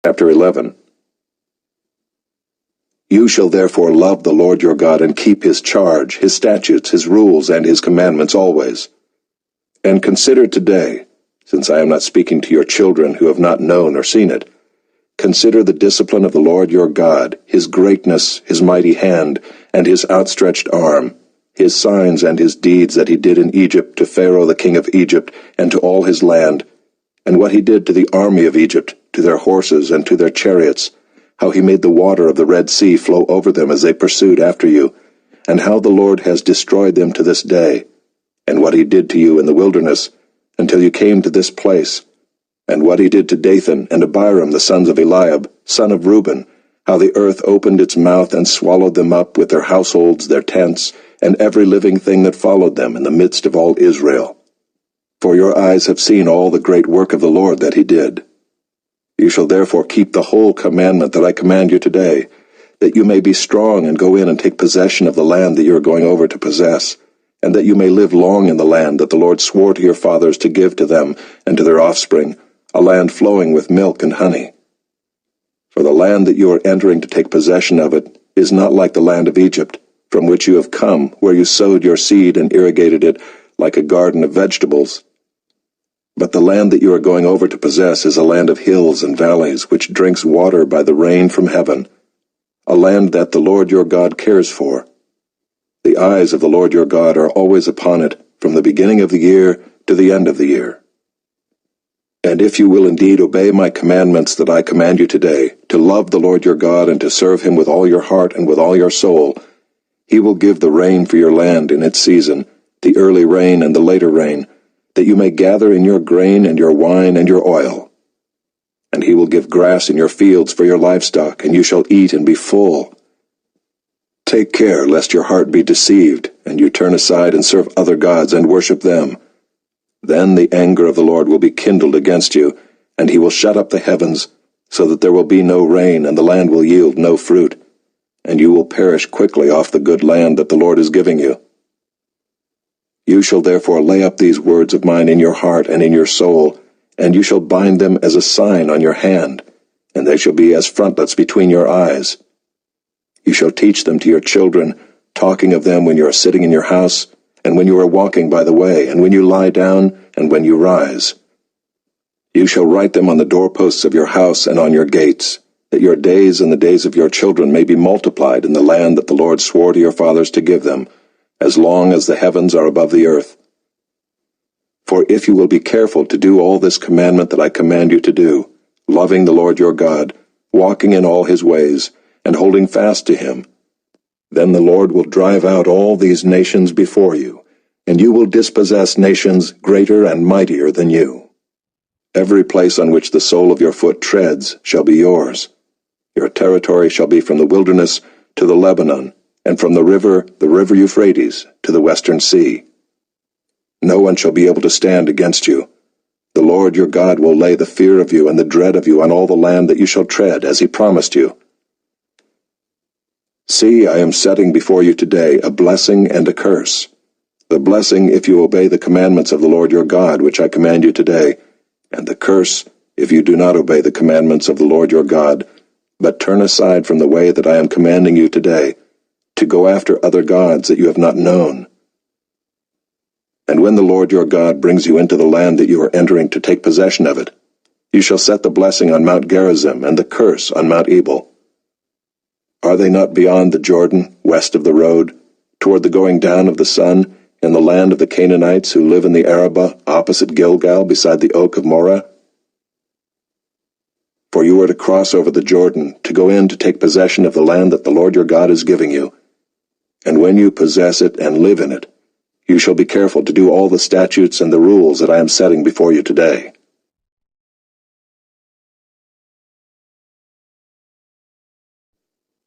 Chapter 11. You shall therefore love the Lord your God and keep his charge, his statutes, his rules, and his commandments always. And consider today, since I am not speaking to your children who have not known or seen it, consider the discipline of the Lord your God, his greatness, his mighty hand, and his outstretched arm, his signs and his deeds that he did in Egypt to Pharaoh the king of Egypt and to all his land, and what he did to the army of Egypt, to their horses and to their chariots, how he made the water of the Red Sea flow over them as they pursued after you, and how the Lord has destroyed them to this day, and what he did to you in the wilderness, until you came to this place, and what he did to Dathan and Abiram the sons of Eliab, son of Reuben, how the earth opened its mouth and swallowed them up with their households, their tents, and every living thing that followed them in the midst of all Israel. For your eyes have seen all the great work of the Lord that he did. You shall therefore keep the whole commandment that I command you today, that you may be strong and go in and take possession of the land that you are going over to possess, and that you may live long in the land that the Lord swore to your fathers to give to them and to their offspring, a land flowing with milk and honey. For the land that you are entering to take possession of it is not like the land of Egypt, from which you have come, where you sowed your seed and irrigated it like a garden of vegetables. But the land that you are going over to possess is a land of hills and valleys, which drinks water by the rain from heaven, a land that the Lord your God cares for. The eyes of the Lord your God are always upon it, from the beginning of the year to the end of the year. And if you will indeed obey my commandments that I command you today, to love the Lord your God and to serve him with all your heart and with all your soul, he will give the rain for your land in its season, the early rain and the later rain, that you may gather in your grain and your wine and your oil. And he will give grass in your fields for your livestock, and you shall eat and be full. Take care lest your heart be deceived, and you turn aside and serve other gods and worship them. Then the anger of the Lord will be kindled against you, and he will shut up the heavens, so that there will be no rain, and the land will yield no fruit, and you will perish quickly off the good land that the Lord is giving you. You shall therefore lay up these words of mine in your heart and in your soul, and you shall bind them as a sign on your hand, and they shall be as frontlets between your eyes. You shall teach them to your children, talking of them when you are sitting in your house, and when you are walking by the way, and when you lie down, and when you rise. You shall write them on the doorposts of your house and on your gates, that your days and the days of your children may be multiplied in the land that the Lord swore to your fathers to give them, as long as the heavens are above the earth. For if you will be careful to do all this commandment that I command you to do, loving the Lord your God, walking in all his ways, and holding fast to him, then the Lord will drive out all these nations before you, and you will dispossess nations greater and mightier than you. Every place on which the sole of your foot treads shall be yours. Your territory shall be from the wilderness to the Lebanon, and from the river Euphrates, to the western sea. No one shall be able to stand against you. The Lord your God will lay the fear of you and the dread of you on all the land that you shall tread, as he promised you. See, I am setting before you today a blessing and a curse. The blessing if you obey the commandments of the Lord your God, which I command you today, and the curse if you do not obey the commandments of the Lord your God, but turn aside from the way that I am commanding you today, to go after other gods that you have not known. And when the Lord your God brings you into the land that you are entering to take possession of it, you shall set the blessing on Mount Gerizim and the curse on Mount Ebal. Are they not beyond the Jordan, west of the road, toward the going down of the sun, in the land of the Canaanites who live in the Arabah, opposite Gilgal, beside the oak of Moreh? For you are to cross over the Jordan, to go in to take possession of the land that the Lord your God is giving you. And when you possess it and live in it, you shall be careful to do all the statutes and the rules that I am setting before you today.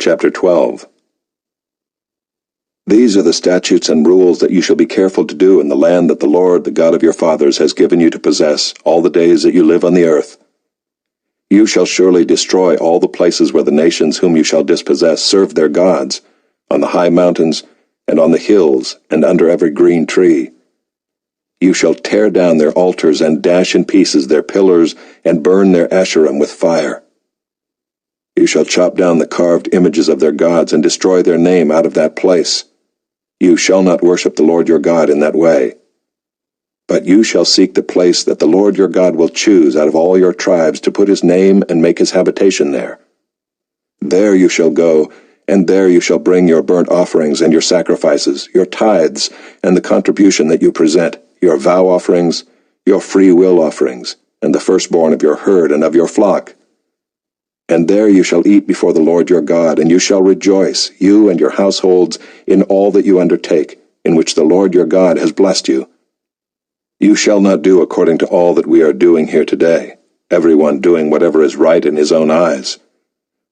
Chapter 12. These are the statutes and rules that you shall be careful to do in the land that the Lord, the God of your fathers, has given you to possess all the days that you live on the earth. You shall surely destroy all the places where the nations whom you shall dispossess serve their gods, on the high mountains, and on the hills, and under every green tree. You shall tear down their altars and dash in pieces their pillars, and burn their Asherim with fire. You shall chop down the carved images of their gods and destroy their name out of that place. You shall not worship the Lord your God in that way. But you shall seek the place that the Lord your God will choose out of all your tribes to put his name and make his habitation there. There you shall go, and there you shall bring your burnt offerings and your sacrifices, your tithes, and the contribution that you present, your vow offerings, your free will offerings, and the firstborn of your herd and of your flock. And there you shall eat before the Lord your God, and you shall rejoice, you and your households, in all that you undertake, in which the Lord your God has blessed you. You shall not do according to all that we are doing here today, everyone doing whatever is right in his own eyes.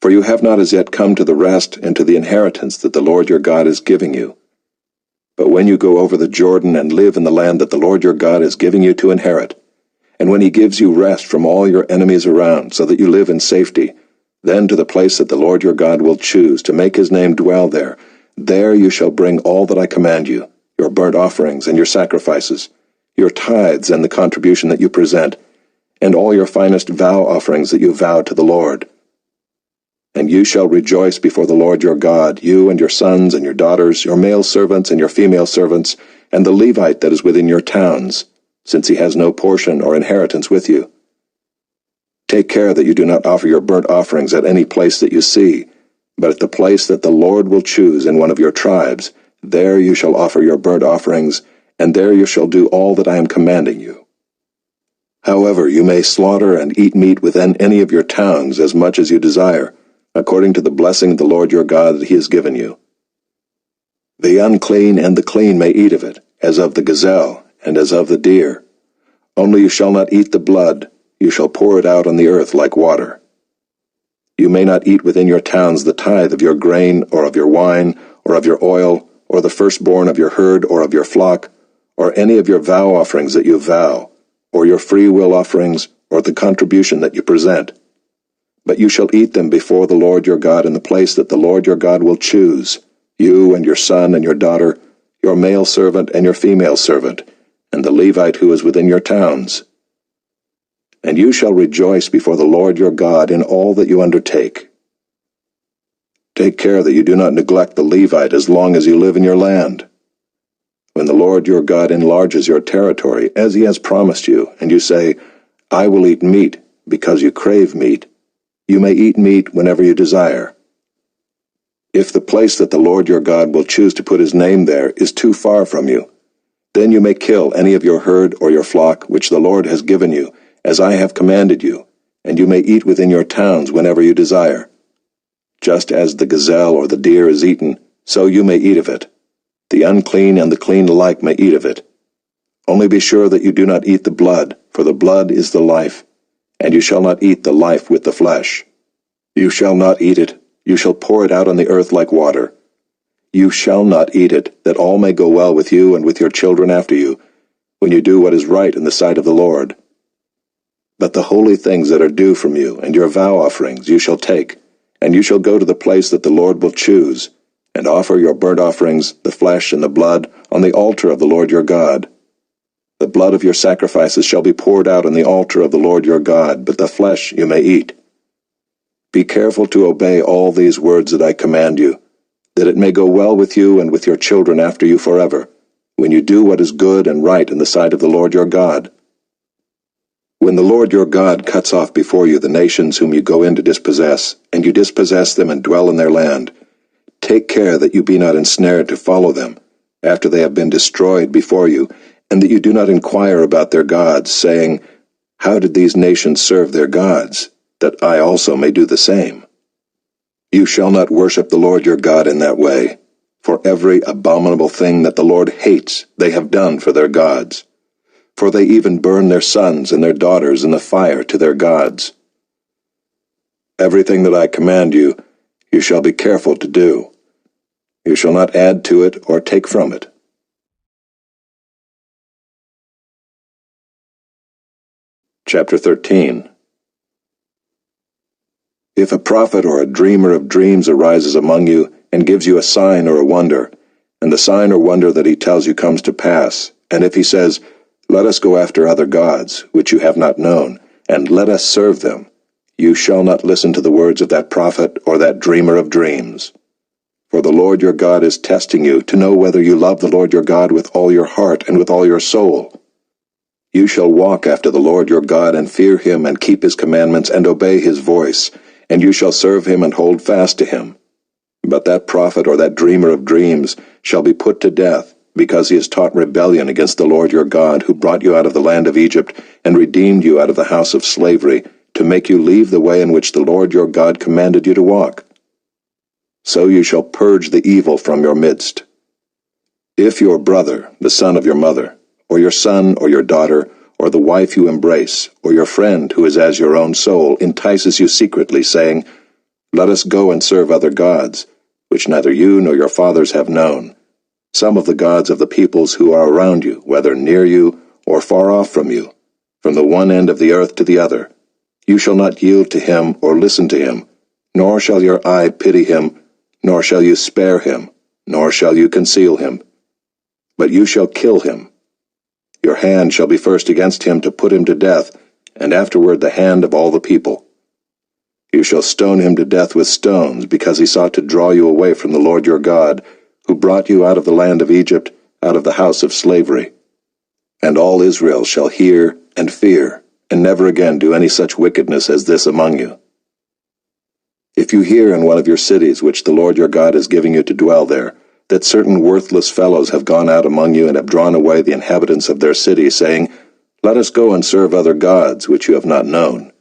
For you have not as yet come to the rest and to the inheritance that the Lord your God is giving you. But when you go over the Jordan and live in the land that the Lord your God is giving you to inherit, and when he gives you rest from all your enemies around, so that you live in safety, then to the place that the Lord your God will choose to make his name dwell there, there you shall bring all that I command you, your burnt offerings and your sacrifices, your tithes and the contribution that you present, and all your finest vow offerings that you vow to the Lord. And you shall rejoice before the Lord your God, you and your sons and your daughters, your male servants and your female servants, and the Levite that is within your towns, since he has no portion or inheritance with you. Take care that you do not offer your burnt offerings at any place that you see, but at the place that the Lord will choose in one of your tribes, there you shall offer your burnt offerings, and there you shall do all that I am commanding you. However, you may slaughter and eat meat within any of your towns as much as you desire, according to the blessing of the Lord your God that he has given you. The unclean and the clean may eat of it, as of the gazelle, and as of the deer. Only you shall not eat the blood, you shall pour it out on the earth like water. You may not eat within your towns the tithe of your grain, or of your wine, or of your oil, or the firstborn of your herd or of your flock, or any of your vow offerings that you vow, or your free will offerings, or the contribution that you present. But you shall eat them before the Lord your God in the place that the Lord your God will choose, you and your son and your daughter, your male servant and your female servant, and the Levite who is within your towns. And you shall rejoice before the Lord your God in all that you undertake. Take care that you do not neglect the Levite as long as you live in your land. When the Lord your God enlarges your territory, as he has promised you, and you say, I will eat meat, because you crave meat, you may eat meat whenever you desire. If the place that the Lord your God will choose to put his name there is too far from you, then you may kill any of your herd or your flock which the Lord has given you, as I have commanded you, and you may eat within your towns whenever you desire. Just as the gazelle or the deer is eaten, so you may eat of it. The unclean and the clean alike may eat of it. Only be sure that you do not eat the blood, for the blood is the life, and you shall not eat the life with the flesh. You shall not eat it, you shall pour it out on the earth like water. You shall not eat it, that all may go well with you and with your children after you, when you do what is right in the sight of the Lord. But the holy things that are due from you, and your vow offerings, you shall take, and you shall go to the place that the Lord will choose, and offer your burnt offerings, the flesh and the blood, on the altar of the Lord your God. The blood of your sacrifices shall be poured out on the altar of the Lord your God, but the flesh you may eat. Be careful to obey all these words that I command you, that it may go well with you and with your children after you forever, when you do what is good and right in the sight of the Lord your God. When the Lord your God cuts off before you the nations whom you go in to dispossess, and you dispossess them and dwell in their land, take care that you be not ensnared to follow them, after they have been destroyed before you, and that you do not inquire about their gods, saying, How did these nations serve their gods, that I also may do the same? You shall not worship the Lord your God in that way, for every abominable thing that the Lord hates they have done for their gods. For they even burn their sons and their daughters in the fire to their gods. Everything that I command you, you shall be careful to do. You shall not add to it or take from it. Chapter 13. If a prophet or a dreamer of dreams arises among you and gives you a sign or a wonder, and the sign or wonder that he tells you comes to pass, and if he says, Let us go after other gods, which you have not known, and let us serve them, You shall not listen to the words of that prophet or that dreamer of dreams. For the Lord your God is testing you to know whether you love the Lord your God with all your heart and with all your soul. You shall walk after the Lord your God and fear him and keep his commandments and obey his voice, and you shall serve him and hold fast to him. But that prophet or that dreamer of dreams shall be put to death, because he has taught rebellion against the Lord your God, who brought you out of the land of Egypt and redeemed you out of the house of slavery, to make you leave the way in which the Lord your God commanded you to walk. So you shall purge the evil from your midst. If your brother, the son of your mother, or your son or your daughter, or the wife you embrace, or your friend who is as your own soul, entices you secretly, saying, Let us go and serve other gods, which neither you nor your fathers have known, some of the gods of the peoples who are around you, whether near you or far off from you, from the one end of the earth to the other, you shall not yield to him or listen to him, nor shall your eye pity him, nor shall you spare him, nor shall you conceal him. But you shall kill him. Your hand shall be first against him to put him to death, and afterward the hand of all the people. You shall stone him to death with stones, because he sought to draw you away from the Lord your God, who brought you out of the land of Egypt, out of the house of slavery. And all Israel shall hear and fear, and never again do any such wickedness as this among you. If you hear in one of your cities which the Lord your God is giving you to dwell there, that certain worthless fellows have gone out among you and have drawn away the inhabitants of their city, saying, Let us go and serve other gods which you have not known,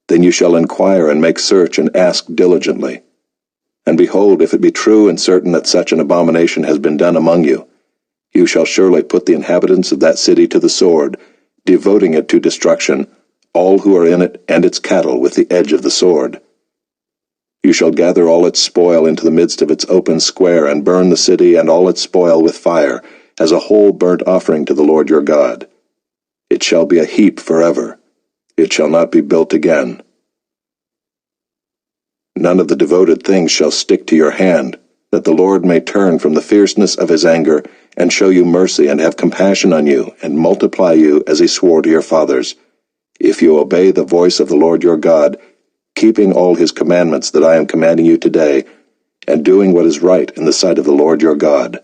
then you shall inquire and make search and ask diligently. And behold, if it be true and certain that such an abomination has been done among you, you shall surely put the inhabitants of that city to the sword, devoting it to destruction, all who are in it and its cattle with the edge of the sword. You shall gather all its spoil into the midst of its open square, and burn the city and all its spoil with fire, as a whole burnt offering to the Lord your God. It shall be a heap forever. It shall not be built again. None of the devoted things shall stick to your hand, that the Lord may turn from the fierceness of his anger, and show you mercy, and have compassion on you, and multiply you as he swore to your fathers, if you obey the voice of the Lord your God, keeping all his commandments that I am commanding you today, and doing what is right in the sight of the Lord your God.